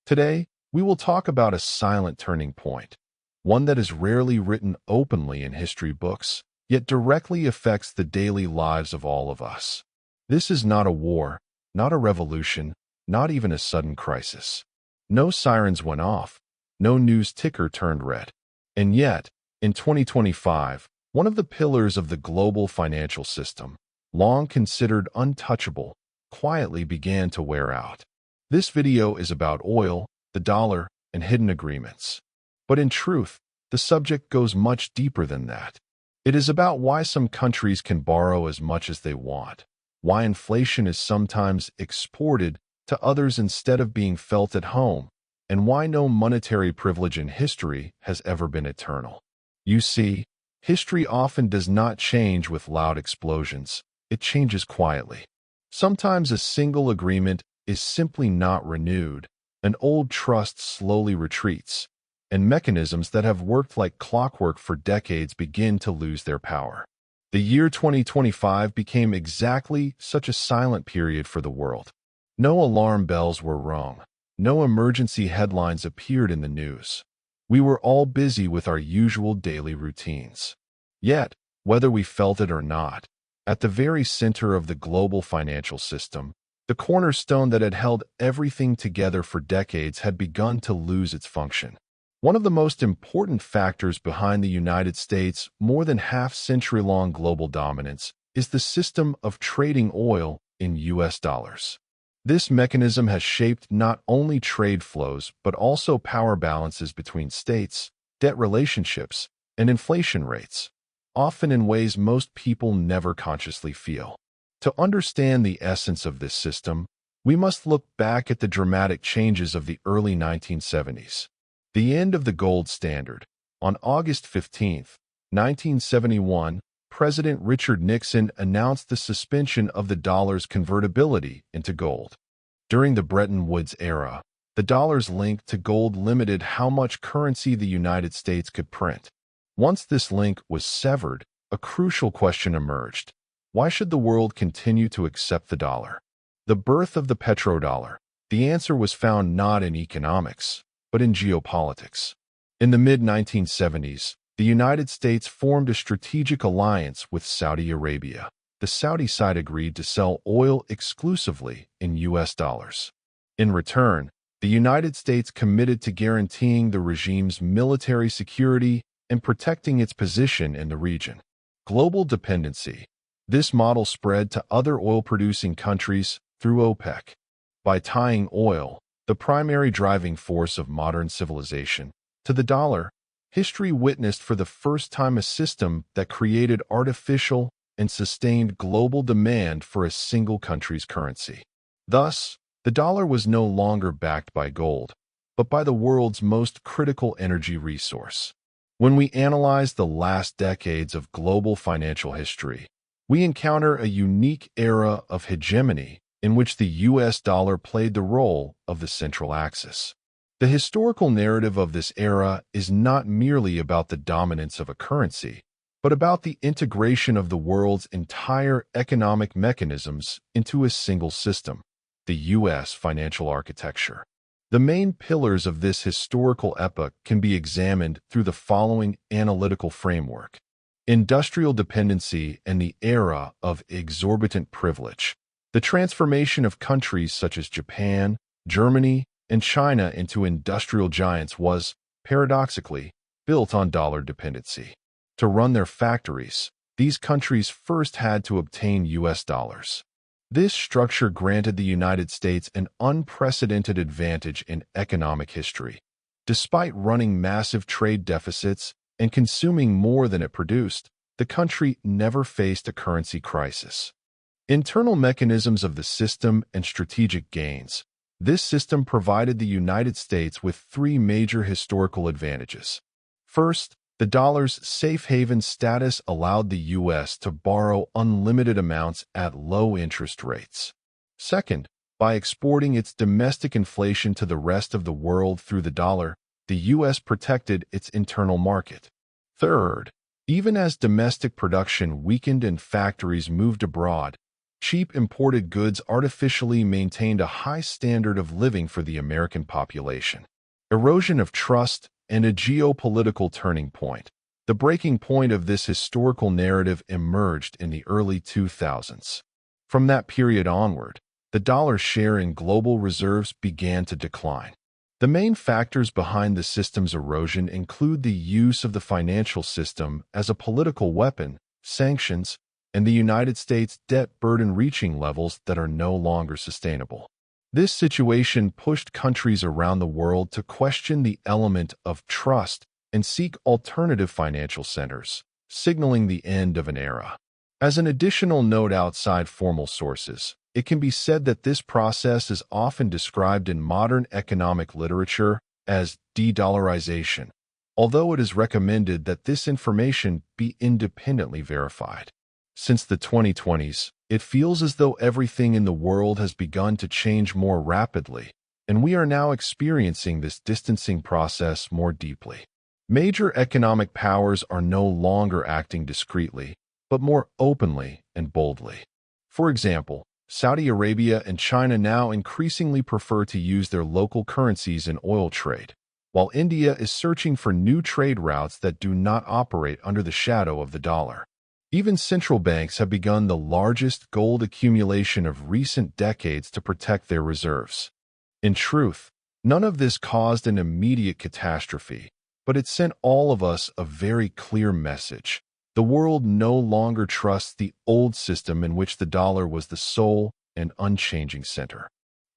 Today, we will talk about a silent turning point, one that is rarely written openly in history books, yet directly affects the daily lives of all of us. This is not a war, not a revolution, not even a sudden crisis. No sirens went off, no news ticker turned red. And yet, in 2025, one of the pillars of the global financial system, long considered untouchable, quietly began to wear out. This video is about oil, the dollar, and hidden agreements. But in truth, the subject goes much deeper than that. It is about why some countries can borrow as much as they want, why inflation is sometimes exported to others instead of being felt at home, and why no monetary privilege in history has ever been eternal. You see, history often does not change with loud explosions. It changes quietly. Sometimes a single agreement is simply not renewed, an old trust slowly retreats, and mechanisms that have worked like clockwork for decades begin to lose their power. The year 2025 became exactly such a silent period for the world. No alarm bells were rung. No emergency headlines appeared in the news. We were all busy with our usual daily routines. Yet, whether we felt it or not, at the very center of the global financial system, the cornerstone that had held everything together for decades had begun to lose its function. One of the most important factors behind the United States' more than half-century-long global dominance is the system of trading oil in U.S. dollars. This mechanism has shaped not only trade flows but also power balances between states, debt relationships, and inflation rates, often in ways most people never consciously feel. To understand the essence of this system, we must look back at the dramatic changes of the early 1970s. The end of the gold standard. On August 15, 1971, President Richard Nixon announced the suspension of the dollar's convertibility into gold. During the Bretton Woods era, the dollar's link to gold limited how much currency the United States could print. Once this link was severed, a crucial question emerged. Why should the world continue to accept the dollar? The birth of the petrodollar. The answer was found not in economics, but in geopolitics. In the mid-1970s, the United States formed a strategic alliance with Saudi Arabia. The Saudi side agreed to sell oil exclusively in U.S. dollars. In return, the United States committed to guaranteeing the regime's military security and protecting its position in the region. Global dependency. This model spread to other oil-producing countries through OPEC. By tying oil, the primary driving force of modern civilization, to the dollar, history witnessed for the first time a system that created artificial and sustained global demand for a single country's currency. Thus, the dollar was no longer backed by gold, but by the world's most critical energy resource. When we analyze the last decades of global financial history, we encounter a unique era of hegemony in which the U.S. dollar played the role of the central axis. The historical narrative of this era is not merely about the dominance of a currency, but about the integration of the world's entire economic mechanisms into a single system, the U.S. financial architecture. The main pillars of this historical epoch can be examined through the following analytical framework: industrial dependency and the era of exorbitant privilege. The transformation of countries such as Japan, Germany, and China into industrial giants was, paradoxically, built on dollar dependency. To run their factories, these countries first had to obtain U.S. dollars. This structure granted the United States an unprecedented advantage in economic history. Despite running massive trade deficits and consuming more than it produced, the country never faced a currency crisis. Internal mechanisms of the system and strategic gains. This system provided the United States with three major historical advantages. First, the dollar's safe haven status allowed the U.S. to borrow unlimited amounts at low interest rates. Second, by exporting its domestic inflation to the rest of the world through the dollar, the U.S. protected its internal market. Third, even as domestic production weakened and factories moved abroad, Cheap imported goods artificially maintained a high standard of living for the American population. Erosion of trust and a geopolitical turning point. The breaking point of this historical narrative emerged in the early 2000s. From that period onward, the dollar's share in global reserves began to decline. The main factors behind the system's erosion include the use of the financial system as a political weapon, sanctions, and the United States' debt burden reaching levels that are no longer sustainable. This situation pushed countries around the world to question the element of trust and seek alternative financial centers, signaling the end of an era. As an additional note outside formal sources, it can be said that this process is often described in modern economic literature as de-dollarization, although it is recommended that this information be independently verified. Since the 2020s, it feels as though everything in the world has begun to change more rapidly, and we are now experiencing this distancing process more deeply. Major economic powers are no longer acting discreetly, but more openly and boldly. For example, Saudi Arabia and China now increasingly prefer to use their local currencies in oil trade, while India is searching for new trade routes that do not operate under the shadow of the dollar. Even central banks have begun the largest gold accumulation of recent decades to protect their reserves. In truth, none of this caused an immediate catastrophe, but it sent all of us a very clear message. The world no longer trusts the old system in which the dollar was the sole and unchanging center.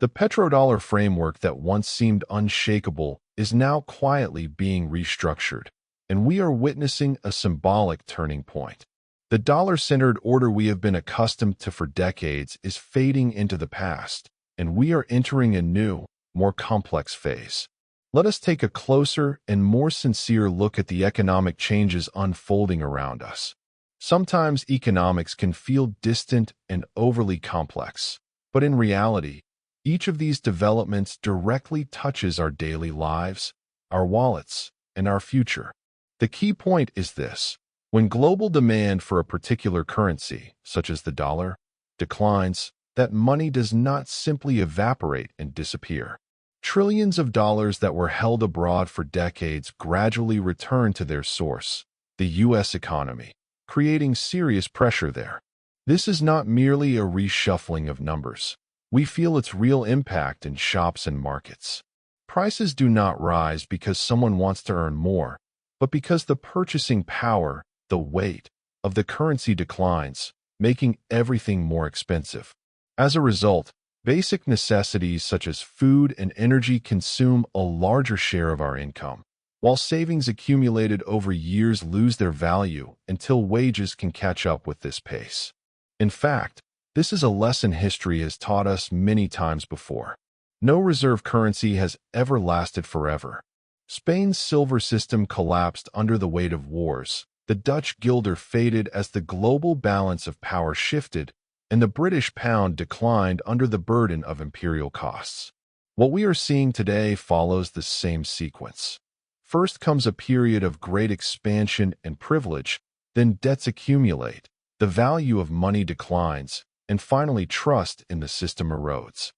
The petrodollar framework that once seemed unshakable is now quietly being restructured, and we are witnessing a symbolic turning point. The dollar-centered order we have been accustomed to for decades is fading into the past, and we are entering a new, more complex phase. Let us take a closer and more sincere look at the economic changes unfolding around us. Sometimes economics can feel distant and overly complex, but in reality, each of these developments directly touches our daily lives, our wallets, and our future. The key point is this. When global demand for a particular currency, such as the dollar, declines, that money does not simply evaporate and disappear. Trillions of dollars that were held abroad for decades gradually return to their source, the U.S. economy, creating serious pressure there. This is not merely a reshuffling of numbers. We feel its real impact in shops and markets. Prices do not rise because someone wants to earn more, but because the purchasing power, the weight, of the currency declines, making everything more expensive. As a result, basic necessities such as food and energy consume a larger share of our income, while savings accumulated over years lose their value until wages can catch up with this pace. In fact, this is a lesson history has taught us many times before. No reserve currency has ever lasted forever. Spain's silver system collapsed under the weight of wars, the Dutch guilder faded as the global balance of power shifted, and the British pound declined under the burden of imperial costs. What we are seeing today follows the same sequence. First comes a period of great expansion and privilege, then debts accumulate, the value of money declines, and finally trust in the system erodes.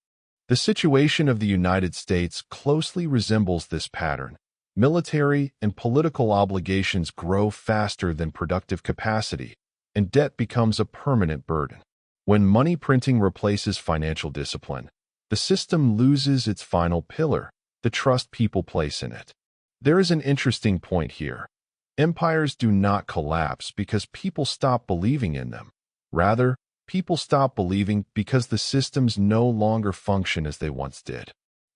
The situation of the United States closely resembles this pattern. Military and political obligations grow faster than productive capacity, and debt becomes a permanent burden. When money printing replaces financial discipline, the system loses its final pillar, the trust people place in it. There is an interesting point here. Empires do not collapse because people stop believing in them. Rather, people stop believing because the systems no longer function as they once did.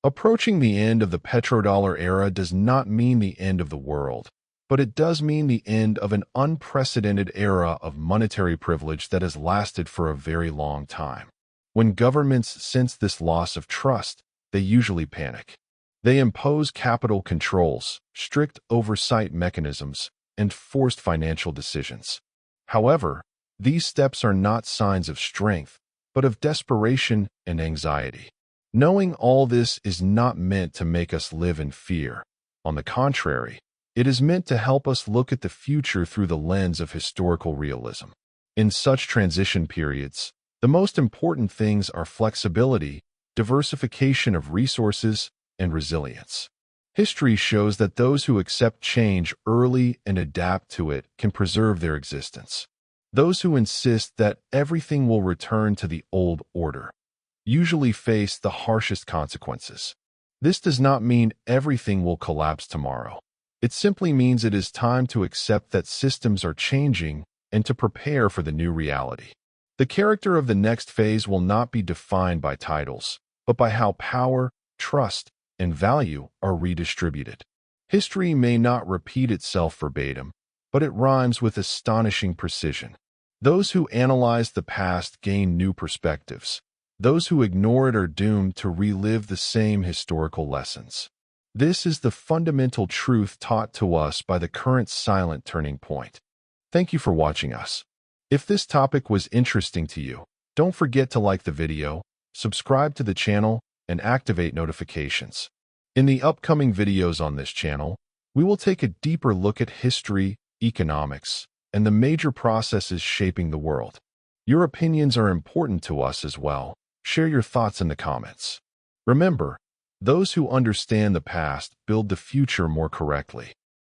Approaching the end of the petrodollar era does not mean the end of the world, but it does mean the end of an unprecedented era of monetary privilege that has lasted for a very long time. When governments sense this loss of trust, they usually panic. They impose capital controls, strict oversight mechanisms, and forced financial decisions. However, these steps are not signs of strength, but of desperation and anxiety. Knowing all this is not meant to make us live in fear. On the contrary, it is meant to help us look at the future through the lens of historical realism. In such transition periods, The most important things are flexibility, diversification of resources, and resilience. History shows that those who accept change early and adapt to it can preserve their existence. Those who insist that everything will return to the old order usually face the harshest consequences. This does not mean everything will collapse tomorrow. It simply means it is time to accept that systems are changing and to prepare for the new reality. The character of the next phase will not be defined by titles, but by how power, trust, and value are redistributed. History may not repeat itself verbatim, but it rhymes with astonishing precision. Those who analyze the past gain new perspectives. Those who ignore it are doomed to relive the same historical lessons. This is the fundamental truth taught to us by the current silent turning point. Thank you for watching us. If this topic was interesting to you, don't forget to like the video, subscribe to the channel, and activate notifications. In the upcoming videos on this channel, we will take a deeper look at history, economics, and the major processes shaping the world. Your opinions are important to us as well. Share your thoughts in the comments. Remember, those who understand the past build the future more correctly.